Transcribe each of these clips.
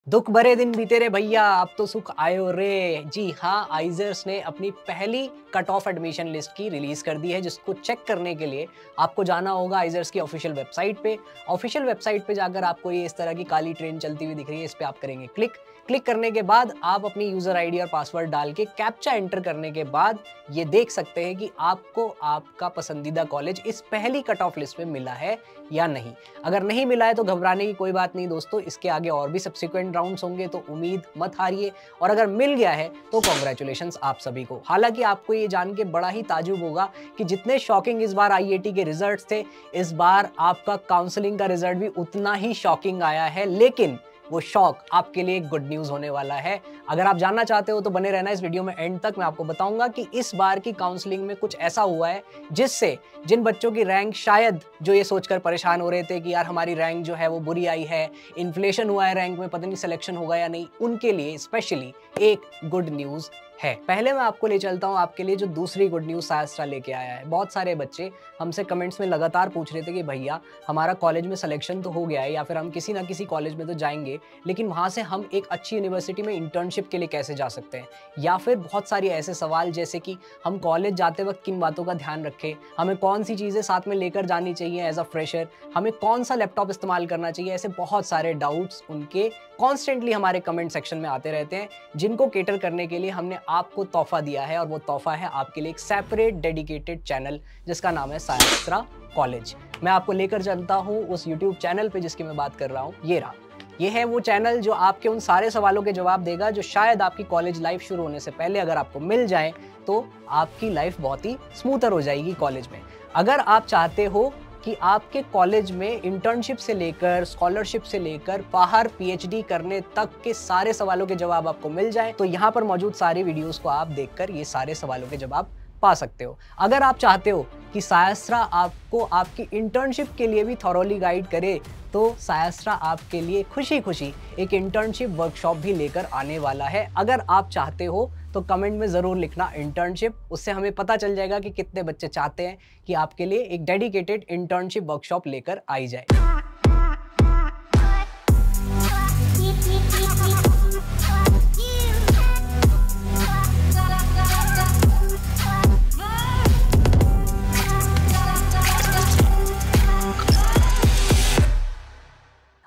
दुख भरे दिन बीते रे भैया, अब तो सुख आयो रे। जी हाँ, आइजर्स ने अपनी पहली कट ऑफ एडमिशन लिस्ट की रिलीज कर दी है, जिसको चेक करने के लिए आपको जाना होगा आइजर्स की ऑफिशियल वेबसाइट पे। ऑफिशियल वेबसाइट पे जाकर आपको ये इस तरह की काली ट्रेन चलती हुई दिख रही है, इस पे आप करेंगे क्लिक करने के बाद आप अपनी यूजर आईडी और पासवर्ड डाल के कैप्चा एंटर करने के बाद ये देख सकते हैं कि आपको आपका पसंदीदा कॉलेज इस पहली कट ऑफ लिस्ट में मिला है या नहीं। अगर नहीं मिला है तो घबराने की कोई बात नहीं दोस्तों, इसके आगे और भी सब्सिक्वेंट राउंड्स होंगे, तो उम्मीद मत हारिए। और अगर मिल गया है तो कॉन्ग्रेचुलेशंस आप सभी को। हालांकि आपको ये जान के बड़ा ही ताजुब होगा कि जितने शॉकिंग इस बार आईआईटी के रिजल्ट्स थे, इस बार आपका काउंसलिंग का रिजल्ट भी उतना ही शॉकिंग आया है। लेकिन वो शॉक आपके लिए गुड न्यूज होने वाला है। अगर आप जानना चाहते हो तो बने रहना इस वीडियो में एंड तक। मैं आपको बताऊंगा कि इस बार की काउंसलिंग में कुछ ऐसा हुआ है जिससे जिन बच्चों की रैंक शायद जो ये सोचकर परेशान हो रहे थे कि यार हमारी रैंक जो है वो बुरी आई है, इन्फ्लेशन हुआ है रैंक में, पता नहीं सिलेक्शन होगा या नहीं, उनके लिए स्पेशली एक गुड न्यूज है। पहले मैं आपको ले चलता हूं आपके लिए जो दूसरी गुड न्यूज सायस्त्रा लेके आया है। बहुत सारे बच्चे हमसे कमेंट्स में लगातार पूछ रहे थे कि भैया हमारा कॉलेज में सिलेक्शन तो हो गया है या फिर हम किसी ना किसी कॉलेज में तो जाएंगे, लेकिन वहां से हम एक अच्छी यूनिवर्सिटी में इंटर्नशिप के लिए कैसे जा सकते हैं, या फिर बहुत सारी ऐसे सवाल जैसे कि हम कॉलेज जाते वक्त किन बातों का ध्यान रखें, हमें कौन सी चीज़ें साथ में लेकर जानी चाहिए एज अ फ्रेशर, हमें कौन सा लैपटॉप इस्तेमाल करना चाहिए। ऐसे बहुत सारे डाउट्स उनके कॉन्स्टेंटली हमारे कमेंट सेक्शन में आते रहते हैं, जिनको केटर करने के लिए हमने आपको तोहफा दिया है। और वो तोहफा है आपके लिए एक सेपरेट डेडिकेटेड चैनल जिसका नाम है सायस्त्रा कॉलेज। मैं आपको लेकर चलता हूँ उस यूट्यूब चैनल पे जिसकी मैं बात कर रहा हूँ। ये रहा, ये है वो चैनल जो आपके उन सारे सवालों के जवाब देगा जो शायद आपकी कॉलेज लाइफ शुरू होने से पहले अगर आपको मिल जाए तो आपकी लाइफ बहुत ही स्मूथर हो जाएगी कॉलेज में। अगर आप चाहते हो कि आपके कॉलेज में इंटर्नशिप से लेकर स्कॉलरशिप से लेकर बाहर पीएचडी करने तक के सारे सवालों के जवाब आपको मिल जाए, तो यहाँ पर मौजूद सारे वीडियोस को आप देखकर ये सारे सवालों के जवाब पा सकते हो। अगर आप चाहते हो कि सायस्त्रा आपको आपकी इंटर्नशिप के लिए भी थॉरोली गाइड करे, तो सायस्त्रा आपके लिए खुशी खुशी एक इंटर्नशिप वर्कशॉप भी लेकर आने वाला है। अगर आप चाहते हो तो कमेंट में ज़रूर लिखना इंटर्नशिप, उससे हमें पता चल जाएगा कि कितने बच्चे चाहते हैं कि आपके लिए एक डेडिकेटेड इंटर्नशिप वर्कशॉप लेकर आई जाए।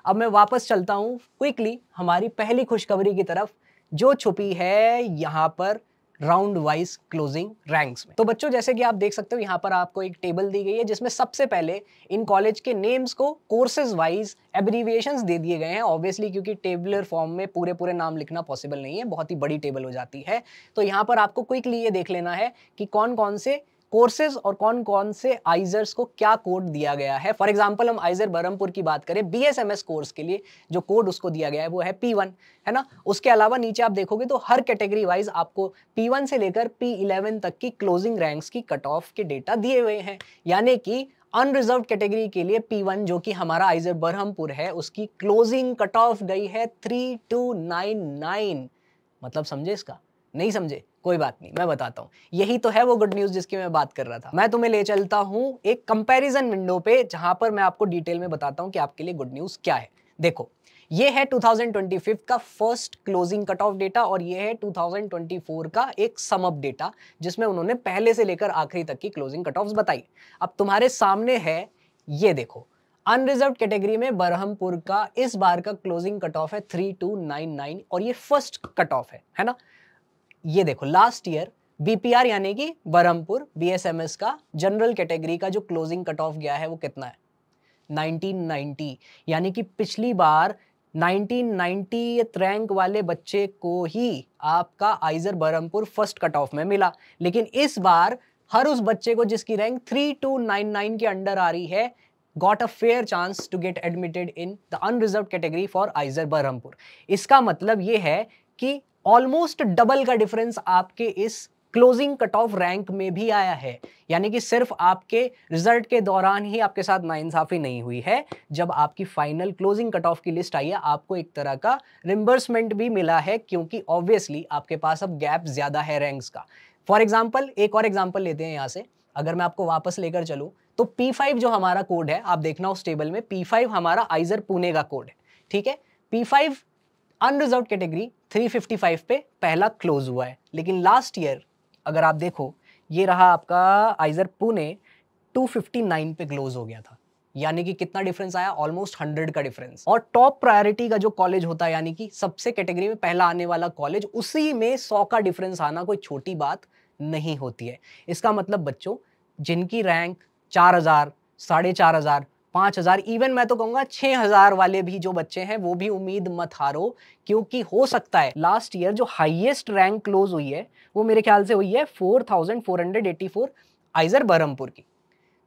अब मैं वापस चलता हूँ क्विकली हमारी पहली खुशखबरी की तरफ, जो छुपी है यहाँ पर राउंड वाइज क्लोजिंग रैंक्स में। तो बच्चों जैसे कि आप देख सकते हो यहाँ पर आपको एक टेबल दी गई है जिसमें सबसे पहले इन कॉलेज के नेम्स को कोर्सेज वाइज एब्रीविएशंस दे दिए गए हैं। ऑब्वियसली क्योंकि टेबुलर फॉर्म में पूरे नाम लिखना पॉसिबल नहीं है, बहुत ही बड़ी टेबल हो जाती है। तो यहाँ पर आपको क्विकली ये देख लेना है कि कौन कौन से कोर्सेज और कौन कौन से आइजर्स को क्या कोड दिया गया है। फॉर एग्जांपल हम आइजर बरहमपुर की बात करें, बीएसएमएस कोर्स के लिए जो कोड उसको दिया गया है वो है P1, है ना। उसके अलावा नीचे आप देखोगे तो हर कैटेगरी वाइज आपको P1 से लेकर P11 तक की क्लोजिंग रैंक्स की कट ऑफ के डेटा दिए हुए हैं। यानी कि अनरिजर्व कैटेगरी के लिए P1 जो कि हमारा आइजर बरहमपुर है, उसकी क्लोजिंग कट ऑफ गई है 3299। मतलब समझे इसका? नहीं समझे? कोई बात नहीं, मैं बताता हूँ। यही तो है वो गुड न्यूज जिसकी मैं बात कर रहा था। मैं तुम्हें ले चलता हूँ एक कंपैरिजन विंडो पे, जहां पर मैं आपको डिटेल में बताता हूँ कि आपके लिए गुड न्यूज क्या है। देखो, ये है 2025 का first closing cut off data और ये है 2024 का एक सम अप डेटा, जिसमें उन्होंने पहले से लेकर आखिरी तक की क्लोजिंग कट ऑफ्स बताई। अब तुम्हारे सामने है, ये देखो, अनरिजर्व कैटेगरी में बरहमपुर का इस बार का क्लोजिंग कट ऑफ है 3299 और ये फर्स्ट कट ऑफ है ना। ये देखो, लास्ट ईयर बीपीआर यानी कि बरहमपुर बीएसएमएस का जनरल कैटेगरी का जो क्लोजिंग कट ऑफ गया है वो कितना है? 1990। यानी कि पिछली बार 1990 रैंक वाले बच्चे को ही आपका IISER Berhampur first cut off में मिला, लेकिन इस बार हर उस बच्चे को जिसकी रैंक 3299 के अंडर आ रही है got a fair chance to get admitted in the unreserved category for आइजर Barhampur. इसका मतलब ये है कि ऑलमोस्ट डबल का डिफरेंस आपके इस क्लोजिंग कट ऑफ रैंक में भी आया है। यानी कि सिर्फ आपके रिजल्ट के दौरान ही आपके साथ नाइंसाफी नहीं हुई है, जब आपकी फाइनल क्लोजिंग कट ऑफ की लिस्ट आई है आपको एक तरह का रिम्बर्समेंट भी मिला है, क्योंकि ऑब्वियसली आपके पास अब गैप ज्यादा है रैंक्स का। फॉर एग्जाम्पल, एक और एग्जाम्पल लेते हैं यहाँ से। अगर मैं आपको वापस लेकर चलूँ तो P5 जो हमारा कोड है, आप देखना उस टेबल में P5 हमारा आइजर पुणे का कोड है, ठीक है। P5 अनरिजर्व कैटेगरी 355 पे पहला क्लोज हुआ है, लेकिन लास्ट ईयर अगर आप देखो ये रहा आपका आइजर पुणे 259 पे क्लोज हो गया था, यानी कि कितना डिफरेंस आया, ऑलमोस्ट 100 का डिफरेंस। और टॉप प्रायोरिटी का जो कॉलेज होता है, यानी कि सबसे कैटेगरी में पहला आने वाला कॉलेज, उसी में 100 का डिफरेंस आना कोई छोटी बात नहीं होती है। इसका मतलब बच्चों जिनकी रैंक 4000, 4500, 5000, इवन मैं तो कहूंगा 6000 वाले भी जो बच्चे हैं वो भी उम्मीद मत हारो, क्योंकि हो सकता है लास्ट ईयर जो हाईएस्ट रैंक क्लोज हुई है वो मेरे ख्याल से हुई है 4484 आइजर बरहमपुर की।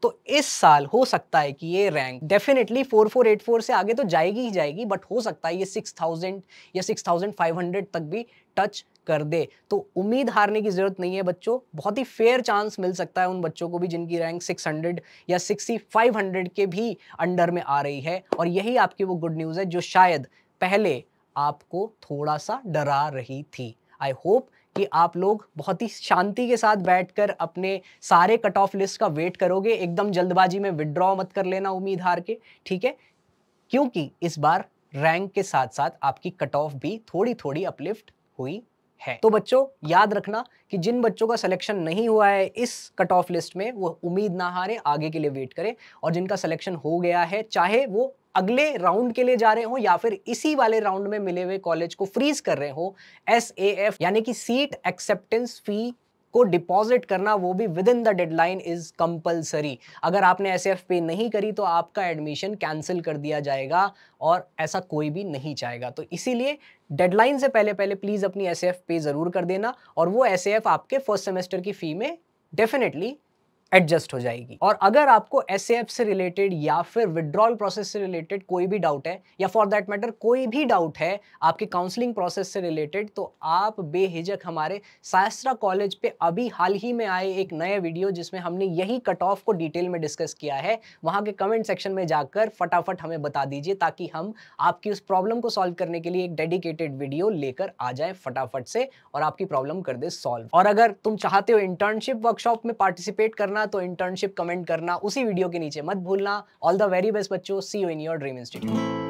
तो इस साल हो सकता है कि ये रैंक डेफिनेटली 4484 से आगे तो जाएगी ही जाएगी, बट हो सकता है ये 6000 या 6500 तक भी टच कर दे। तो उम्मीद हारने की जरूरत नहीं है बच्चों, बहुत ही फेयर चांस मिल सकता है उन बच्चों को भी जिनकी रैंक 600 या 6500 के भी अंडर में आ रही है। और यही आपकी वो गुड न्यूज़ है जो शायद पहले आपको थोड़ा सा डरा रही थी। आई होप कि आप लोग बहुत ही शांति के साथ बैठकर अपने सारे कट ऑफ लिस्ट का वेट करोगे, एकदम जल्दबाजी में विड्रॉ मत कर लेना उम्मीद हार के, ठीक है? क्योंकि इस बार रैंक के साथ साथ आपकी कट ऑफ भी थोड़ी थोड़ी अपलिफ्ट हुई है। तो बच्चों याद रखना कि जिन बच्चों का सिलेक्शन नहीं हुआ है इस कट ऑफ लिस्ट में, वो उम्मीद ना हारे, आगे के लिए वेट करें। और जिनका सिलेक्शन हो गया है, चाहे वो अगले राउंड के लिए जा रहे हो या फिर इसी वाले राउंड में मिले हुए कॉलेज को फ्रीज कर रहे हो, SAF यानी कि सीट एक्सेप्टेंस फी को डिपॉजिट करना वो भी with in the deadline is compulsory. अगर आपने SAF पे नहीं करी तो आपका एडमिशन कैंसिल कर दिया जाएगा और ऐसा कोई भी नहीं चाहेगा। तो इसीलिए डेडलाइन से पहले पहले प्लीज अपनी SAF पे जरूर कर देना, और वो SAF आपके फर्स्ट सेमेस्टर की फी में डेफिनेटली एडजस्ट हो जाएगी। और अगर आपको SAF से रिलेटेड या फिर विड्रॉल प्रोसेस से रिलेटेड कोई भी डाउट है, या फॉर दैट मैटर कोई भी डाउट है आपके काउंसलिंग प्रोसेस से रिलेटेड, तो आप बेहिचक हमारे शास्त्रा कॉलेज पे अभी हाल ही में आए एक नए वीडियो जिसमें हमने यही कट ऑफ को डिटेल में डिस्कस किया है, वहां के कमेंट सेक्शन में जाकर फटाफट हमें बता दीजिए, ताकि हम आपकी उस प्रॉब्लम को सॉल्व करने के लिए एक डेडिकेटेड वीडियो लेकर आ जाए फटाफट से और आपकी प्रॉब्लम कर दे सॉल्व। और अगर तुम चाहते हो इंटर्नशिप वर्कशॉप में पार्टिसिपेट करना, तो इंटर्नशिप कमेंट करना उसी वीडियो के नीचे मत भूलना। ऑल द वेरी बेस्ट बच्चों, see you in your dream institute.